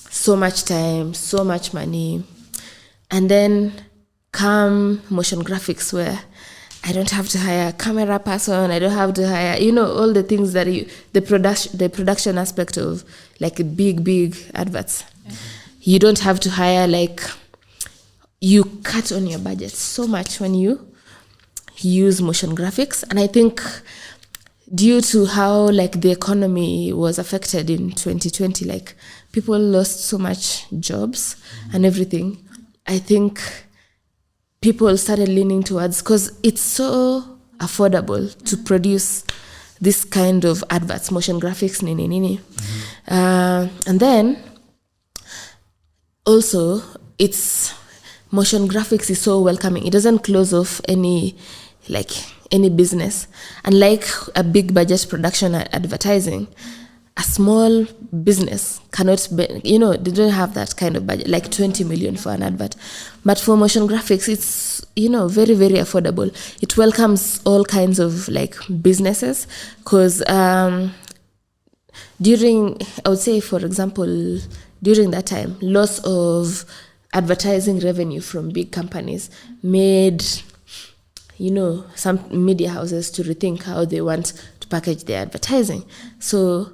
so much time, so much money. And then come motion graphics, where I don't have to hire a camera person, I don't have to hire all the things that the production aspect of like big adverts. You don't have to hire, like, you cut on your budget so much when you use motion graphics. And I think due to how like the economy was affected in 2020, like people lost so much jobs and everything, I think people started leaning towards, because it's so affordable to produce this kind of adverts, motion graphics, and then also, it's motion graphics is so welcoming. It doesn't close off any business. Unlike a big budget production advertising, a small business cannot be, they don't have that kind of budget, like 20 million for an advert. But for motion graphics, it's, very, very affordable. It welcomes all kinds of like businesses, because during, I would say, for example, during that time, loss of advertising revenue from big companies made some media houses to rethink how they want to package their advertising. So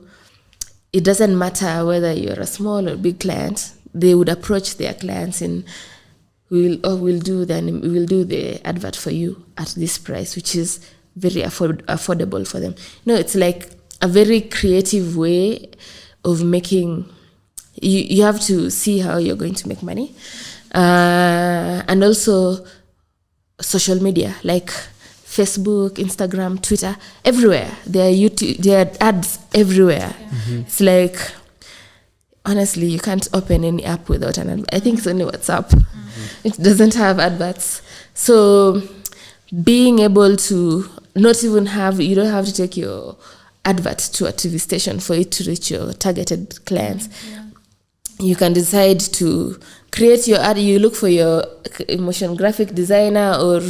it doesn't matter whether you're a small or big client, they would approach their clients and we'll do the advert for you at this price, which is very affordable for them. It's like a very creative way of making. You have to see how you're going to make money, and also social media like Facebook, Instagram, Twitter, everywhere. There are ads everywhere. Mm-hmm. It's like, honestly, you can't open any app without an advert. I think it's only WhatsApp. Mm-hmm. It doesn't have adverts. So being able to not even you don't have to take your advert to a TV station for it to reach your targeted clients. Yeah. You can decide to create your ad. You look for your motion graphic designer or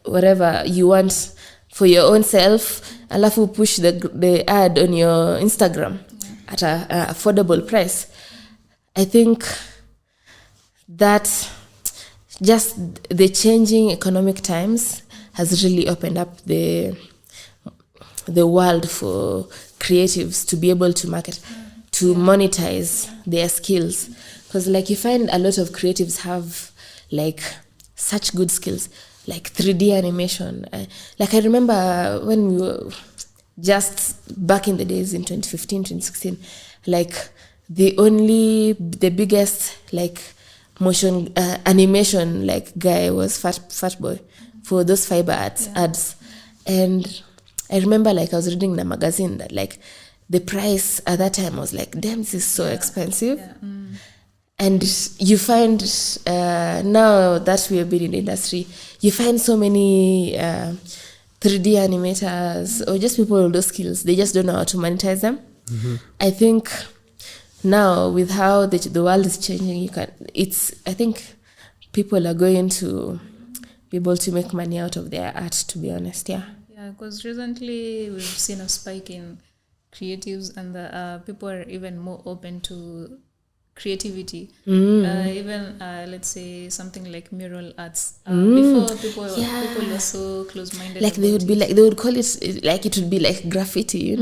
whatever you want for your own self. Alafu push the ad on your Instagram at an affordable price. I think that just the changing economic times has really opened up the world for creatives to be able to market, to monetize their skills. Because like you find a lot of creatives have like such good skills, like 3D animation. Like I remember when we were just back in the days in 2015, 2016, like the biggest like motion animation like guy was Fat Boy for those fiber ads. And I remember like I was reading the magazine that like the price at that time was like, damn, this is so expensive. Yeah. Mm. And you find now that we have been in the industry, you find so many 3D animators or just people with those skills. They just don't know how to monetize them. Mm-hmm. I think now with how the world is changing, I think people are going to be able to make money out of their art, to be honest. Yeah, because recently we've seen a spike in creatives and people are even more open to creativity. Even let's say something like mural arts. Before people were so close-minded. Like they would call it like it would be like graffiti,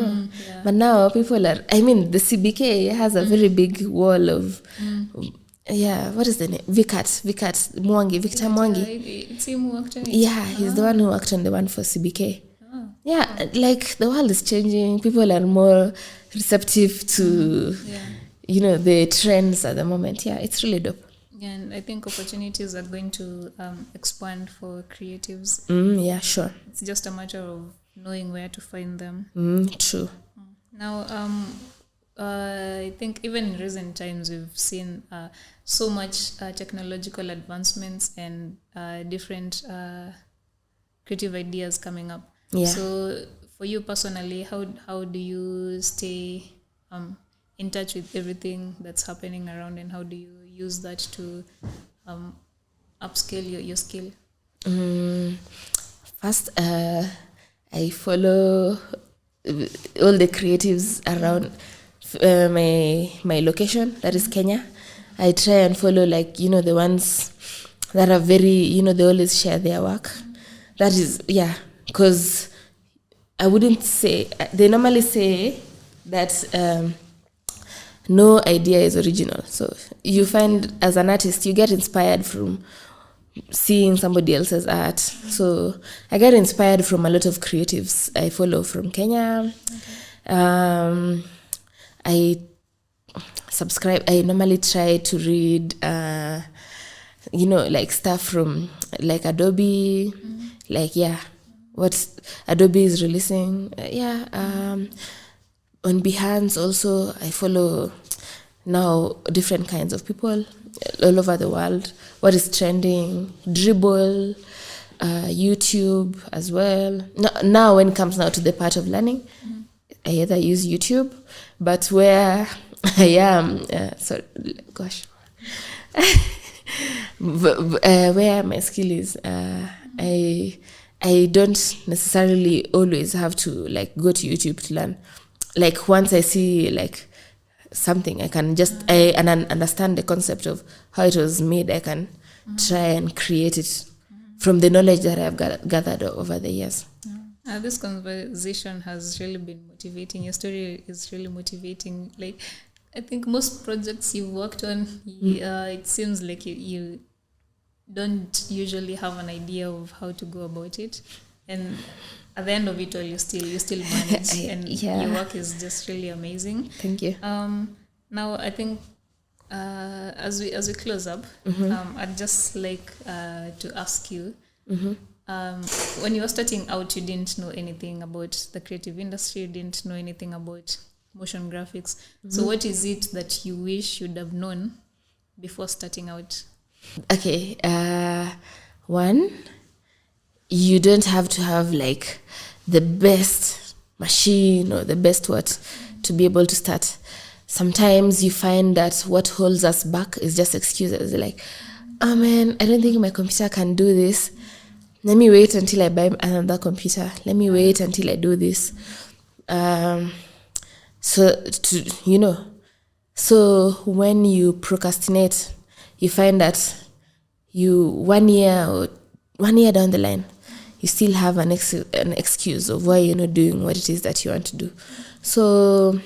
But now people are. I mean, the CBK has a very big wall of. What is the name? Victor Mwangi. It's him who worked on it. Yeah, he's the one who worked on the one for CBK. Yeah, like the world is changing. People are more receptive to, the trends at the moment. Yeah, it's really dope. Yeah, and I think opportunities are going to expand for creatives. Yeah, sure. It's just a matter of knowing where to find them. True. Now, I think even in recent times we've seen so much technological advancements and different creative ideas coming up. Yeah. So for you personally, how do you stay in touch with everything that's happening around, and how do you use that to upscale your skill? First, I follow all the creatives around my location, that is Kenya. I try and follow the ones that are very, they always share their work. That is, because I wouldn't say, they normally say that no idea is original. So you find as an artist, you get inspired from seeing somebody else's art. So I get inspired from a lot of creatives I follow from Kenya. Okay. I subscribe. I normally try to read, stuff from Adobe, what Adobe is releasing. On Behance also, I follow now different kinds of people all over the world. What is trending? Dribble, YouTube as well. Now when it comes now to the part of learning, I either use YouTube, but where I am, where my skill is, I don't necessarily always have to go to YouTube to learn. Once I see something, I can just understand the concept of how it was made. I can try and create it from the knowledge that I've gathered over the years. This conversation has really been motivating. Your story is really motivating. Like, I think most projects you've worked on, it seems like you don't usually have an idea of how to go about it, and at the end of it all, you still manage, and your work is just really amazing. Thank you. Now, I think as we close up, I'd just like to ask you. When you were starting out, you didn't know anything about the creative industry, you didn't know anything about motion graphics. So what is it that you wish you'd have known before starting out? Okay, one, you don't have to have like the best machine or the best what to be able to start. Sometimes you find that what holds us back is just excuses, like, oh man, I don't think my computer can do this. Let me wait until I buy another computer. Let me wait until I do this. So when you procrastinate, you find that you 1 year down the line, you still have an excuse of why you're not doing what it is that you want to do. So,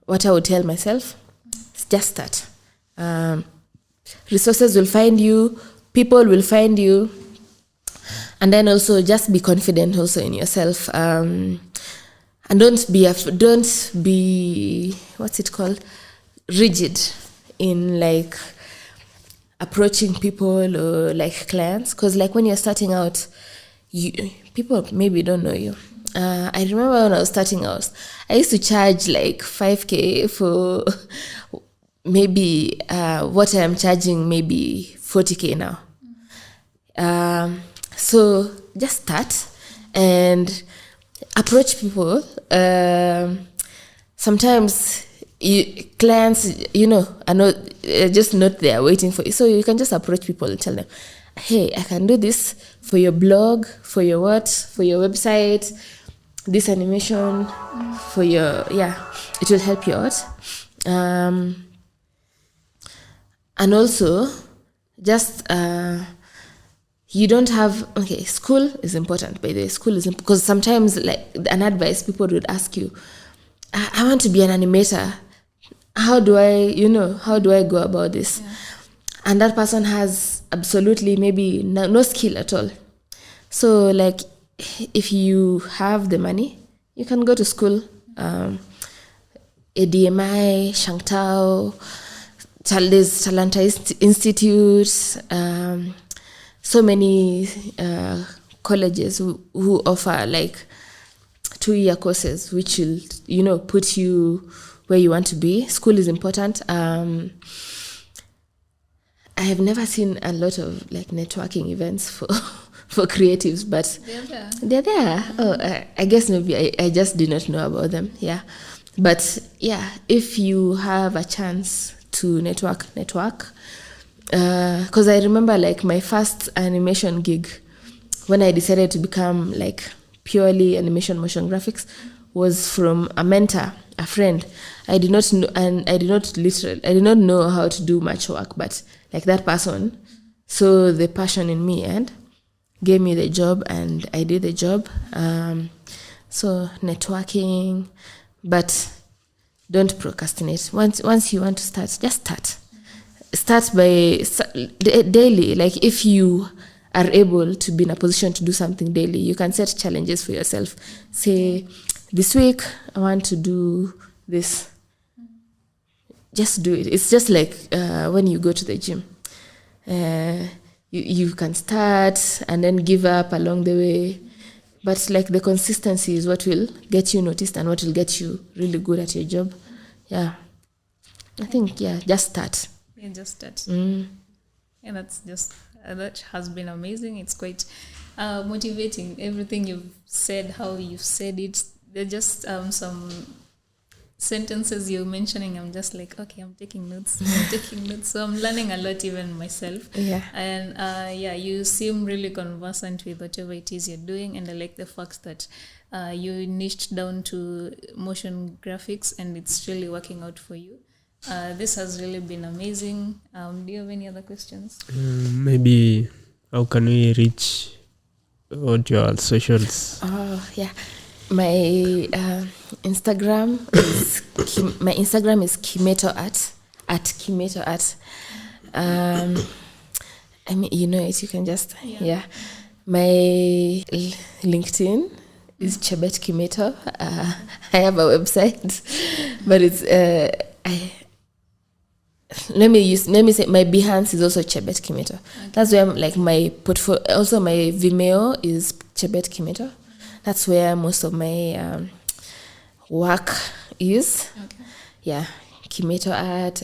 what I would tell myself is just start. Resources will find you, people will find you, and then also just be confident also in yourself, and don't be rigid in like approaching people or like clients, because like when you're starting out, people maybe don't know you. I remember when I was starting out, I used to charge like 5K for maybe what I'm charging, maybe 40K now. So just start and approach people. Sometimes clients, are not just not there waiting for you. So you can just approach people and tell them, hey, I can do this for your blog, for your website, this animation, for your, it will help you out. And also, just, you don't have, school is important, by the way. School is important, because sometimes, like, an advice people would ask you, I want to be an animator. How do I go about this? Yeah. And that person has absolutely maybe no skill at all. So, like, if you have the money, you can go to school. ADMI, Shangtao, Chalde's Talanta Institute, so many colleges who offer like 2-year courses, which will, put you where you want to be. School is important. I have never seen a lot of like networking events for creatives, but they're there. Oh, I guess maybe I just did not know about them. Yeah. But yeah, if you have a chance to network. Because I remember like my first animation gig, when I decided to become like purely animation motion graphics, was from a mentor, a friend. I did not know, and I did not know how to do much work, but like that person saw the passion in me and gave me the job, and I did the job. So networking, but don't procrastinate. Once you want to start, just start. Start daily. Like if you are able to be in a position to do something daily, you can set challenges for yourself. Say, this week I want to do this. Just do it. It's just like when you go to the gym. You can start and then give up along the way. But like the consistency is what will get you noticed and what will get you really good at your job. Yeah. I think, just start. Yeah, just start. And that's just, that has been amazing. It's quite motivating. Everything you've said, how you've said it, they're just some sentences you're mentioning. I'm just like, okay, I'm taking notes. So I'm learning a lot even myself. Yeah. And you seem really conversant with whatever it is you're doing. And I like the fact that you niched down to motion graphics and it's really working out for you. This has really been amazing. Do you have any other questions? Maybe how can we reach what your socials? Oh yeah, my Instagram is Kimetto art at Kimetto art. I mean, you know it. You can just My LinkedIn is Chebet Kimetto. I have a website, but it's let me say my Behance is also Chebet Kimetto. Okay. That's where like my portfolio. Also, my Vimeo is Chebet Kimetto. That's where most of my work is. Okay. Yeah, Kimetto art.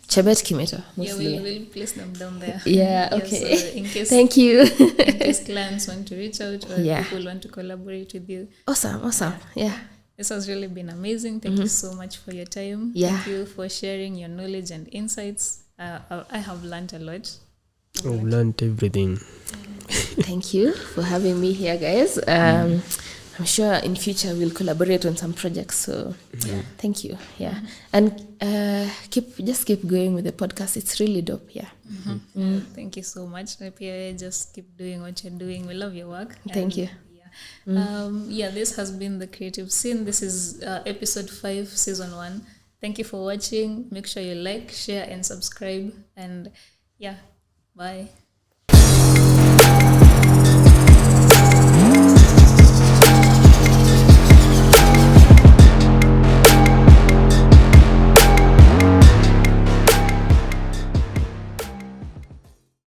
Chebet Kimetto. Mostly. Yeah, we'll place them down there. Yeah. Okay. So in case, thank you. In case clients want to reach out or people want to collaborate with you. Awesome. Yeah. This has really been amazing. Thank you so much for your time. Yeah. Thank you for sharing your knowledge and insights. I have learned a lot. I've learned everything. Thank you for having me here, guys. I'm sure in future we'll collaborate on some projects. So thank you. Yeah. And keep going with the podcast. It's really dope. Yeah. Thank you so much. Just keep doing what you're doing. We love your work. Thank you. This has been The Creative Scene. This is episode 5, season 1. Thank you for watching. Make sure you like, share, and subscribe. And bye.